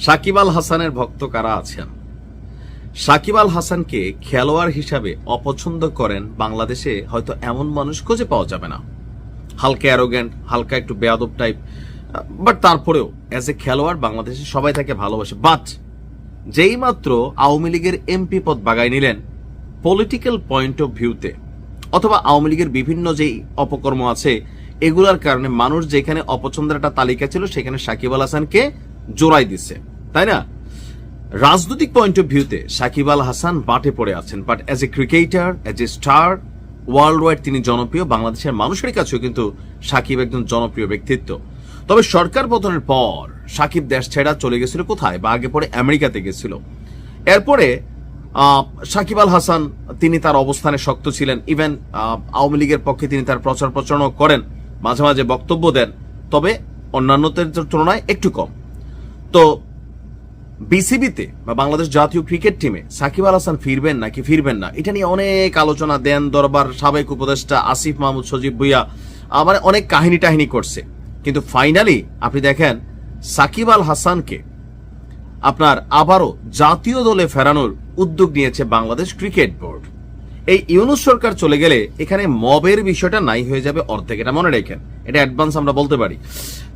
সাকিব আল হাসানের ভক্ত কারা আছেন? সাকিব আল হাসানকে খেলোয়াড় হিসাবে অপছন্দ করেন বাংলাদেশে হয়তো এমন মানুষ খুঁজে পাওয়া যাবে না। হালকা অ্যারোগ্যান্ট, হালকা একটু বেয়াদব টাইপ, বাট তারপরেও অ্যাজ এ খেলোয়াড় বাংলাদেশে সবাই তাকে ভালোবাসে। বাট যেই মাত্র আওয়ামী লীগের এমপি পদ বাগায় নিলেন পলিটিক্যাল পয়েন্ট অফ ভিউতে, অথবা আওয়ামী লীগের বিভিন্ন যেই অপকর্ম আছে এগুলার কারণে মানুষ যেখানে অপছন্দের একটা তালিকা ছিল সেখানে সাকিব আল হাসানকে জোড়াই দিচ্ছে, তাই না? রাজনৈতিক পয়েন্ট অফ ভিউতে সাকিব আল হাসান বাটে পড়ে আছেন, but as a cricketer, as a star, world wide তিনি জনপ্রিয়। বাংলাদেশের মানুষের কাছেও কিন্তু সাকিব একজন জনপ্রিয় ব্যক্তিত্ব। তবে সরকার পতনের পর সাকিব দেশ ছেড়া চলে গেছিল কোথায়, বা আগে পরে আমেরিকাতে গেছিল। এরপরে সাকিব আল হাসান তিনি তার অবস্থানে শক্ত ছিলেন। ইভেন আওয়ামী লীগের পক্ষে তিনি তার প্রচার প্রচারণা করেন, মাঝে মাঝে বক্তব্য দেন, তবে অন্যান্যদের তুলনায় একটু কম। তো বিসিবিতে বা বাংলাদেশ জাতীয় ক্রিকেট টিমে সাকিব আল হাসান ফিরবেন নাকি ফিরবেন না, এটা নিয়ে অনেক আলোচনা, দেন দরবার, সাবেক উপদেষ্টা আসিফ মাহমুদ সজীব ভুইয়া মানে অনেক কাহিনী টাহিনী করছে। কিন্তু ফাইনালি আপনি দেখেন সাকিব আল হাসানকে আপনার আবারও জাতীয় দলে ফেরানোর উদ্যোগ নিয়েছে বাংলাদেশ ক্রিকেট বোর্ড। এই ইউনূস সরকার চলে গেলে এখানে মবের বিষয়টা নাই হয়ে যাবে অর্ধেক, এটা মনে রাখেন, এটা অ্যাডভান্স আমরা বলতে পারি।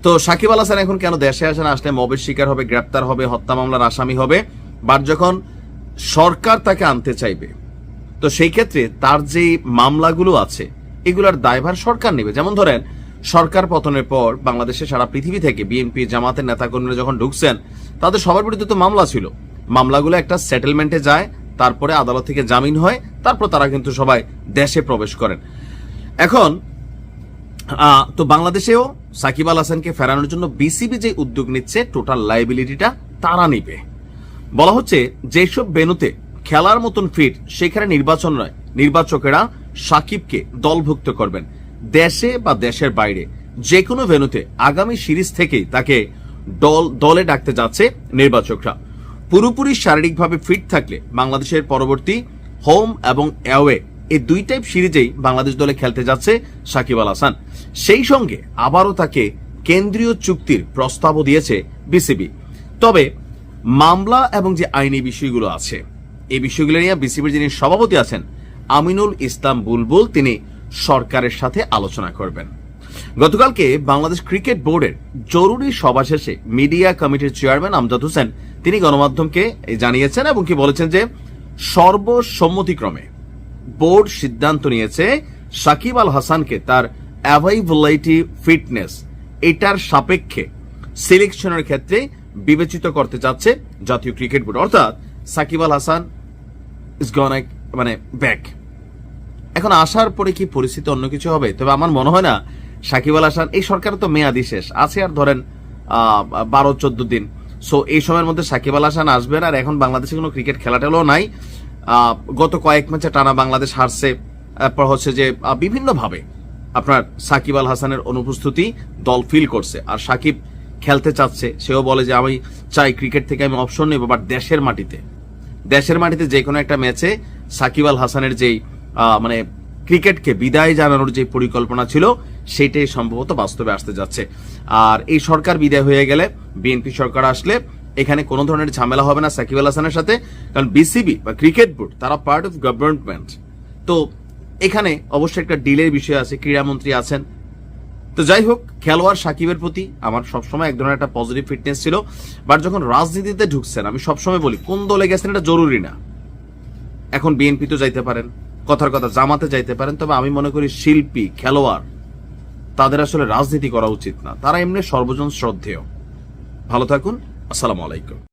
তো সাকিব আল হাসান এখন কেন দেশে আসেন? আসলে মবের শিকার হবে, গ্রেপ্তার হবে, হত্যা মামলার আসামি হবে। বাট যখন সরকার তাকে আনতে চাইবে তো সেই ক্ষেত্রে তার যে মামলাগুলো আছে এগুলার দায়ভার সরকার নেবে। যেমন ধরেন সরকার পতনের পর বাংলাদেশে সারা পৃথিবী থেকে বিএনপি জামাতের নেতাকর্মীরা যখন ঢুকছেন তাদের সবার বিরুদ্ধে তো মামলা ছিল, মামলাগুলো একটা সেটেলমেন্টে যায়, তারপরে আদালত থেকে জামিন হয়, তারপর তারা কিন্তু সবাই দেশে প্রবেশ করেন। এখন তো বাংলাদেশেও সাকিব আল হাসানকে ফেরানোর জন্য বিসিবি যে উদ্যোগ নিচ্ছে টোটাল লাইবিলিটিটা তারা নিবে। বলা হচ্ছে যেসব ভেন্যুতে খেলার মতন ফিট সেখানে নির্বাচন নয়, নির্বাচকেরা সাকিবকে দলভুক্ত করবেন। দেশে বা দেশের বাইরে যে কোনো ভেন্যুতে আগামী সিরিজ থেকেই তাকে দলে ডাকতে যাচ্ছে নির্বাচকরা। পুরোপুরি শারীরিকভাবে ফিট থাকলে বাংলাদেশের পরবর্তী হোম এবং অ্যাওয়ে এই দুই টাইপ সিরিজেই বাংলাদেশ দলে খেলতে যাচ্ছে সাকিব আল হাসান। সেই সঙ্গে আবারও তাকে কেন্দ্রীয় চুক্তির প্রস্তাবও দিয়েছে বিসিবি। তবে মামলা এবং যে আইনি বিষয়গুলো আছে এই বিষয়গুলো নিয়ে বিসিবির যিনি সভাপতি আছেন আমিনুল ইসলাম বুলবুল তিনি সরকারের সাথে আলোচনা করবেন। গতকালকে বাংলাদেশ ক্রিকেট বোর্ডের জরুরি সভা শেষে মিডিয়া কমিটির চেয়ারম্যান আমজাদ হোসেন তিনি গণমাধ্যমকে জানিয়েছেন এবং কি বলেছেন যে সর্বসম্মতিক্রমে বোর্ড সিদ্ধান্ত নিয়েছে সাকিব আল হাসানকে তার অ্যাভাইলেবিলিটি, ফিটনেস এটার সাপেক্ষে সিলেকশনের ক্ষেত্রে বিবেচিত করতে যাচ্ছে জাতীয় ক্রিকেট বোর্ড। অর্থাৎ সাকিব আল হাসান ইজ গন মানে ব্যাক। এখন আসার পরে কি পরিস্থিতি অন্য কিছু হবে? তবে আমার মনে হয় না সাকিব আল হাসান, এই সরকার তো মেয়াদি শেষ আছে আর ধরেন 12-14 দিন, সো এই সময়ের মধ্যে সাকিব আল হাসান আসবেন। আর এখন বাংলাদেশে কোনো ক্রিকেট খেলাটেলও নাই। গত কয়েক ম্যাচে টানা বাংলাদেশ হারছে। এরপর হচ্ছে যে বিভিন্নভাবে আপনার সাকিব আল হাসানের অনুপস্থিতি দল ফিল করছে। আর সাকিব খেলতে চাচ্ছে, সেও বলে যে আমি চাই ক্রিকেট থেকে আমি অপশন নেব, বাট দেশের মাটিতে যে কোনো একটা ম্যাচে সাকিব আল হাসানের যেই মানে ক্রিকেটকে বিদায় জানানোর যে পরিকল্পনা ছিল সেটাই সম্ভবত বাস্তবে আসতে যাচ্ছে। আর এই সরকার বিদায় হয়ে গেলে, বিএনপি সরকার আসলে এখানে কোনো ধরনের ঝামেলা হবে না সাকিব আল হাসানের সাথে, কারণ বিসিবি বা ক্রিকেট বোর্ড তারা পার্ট অফ গভর্নমেন্ট। তো এখানে অবশ্যই একটা ডিলের বিষয় আছে, ক্রীড়ামন্ত্রী আছেন। তো যাই হোক, খেলোয়াড় সাকিবের প্রতি আমার সবসময় এক ধরনের একটা পজিটিভ ফিটনেস ছিল। বাট যখন রাজনীতিতে ঢুকছেন, আমি সবসময় বলি কোন দলে গেছেন এটা জরুরি না। এখন বিএনপি তো যাইতে পারেন, কথার কথা জামাতে যাইতে পারেন, তবে আমি মনে করি শিল্পী, খেলোয়াড় তাদের আসলে রাজনীতি করা উচিত না। তারা এমনি সর্বজন শ্রদ্ধেয়। ভালো থাকুন, আসসালামু আলাইকুম।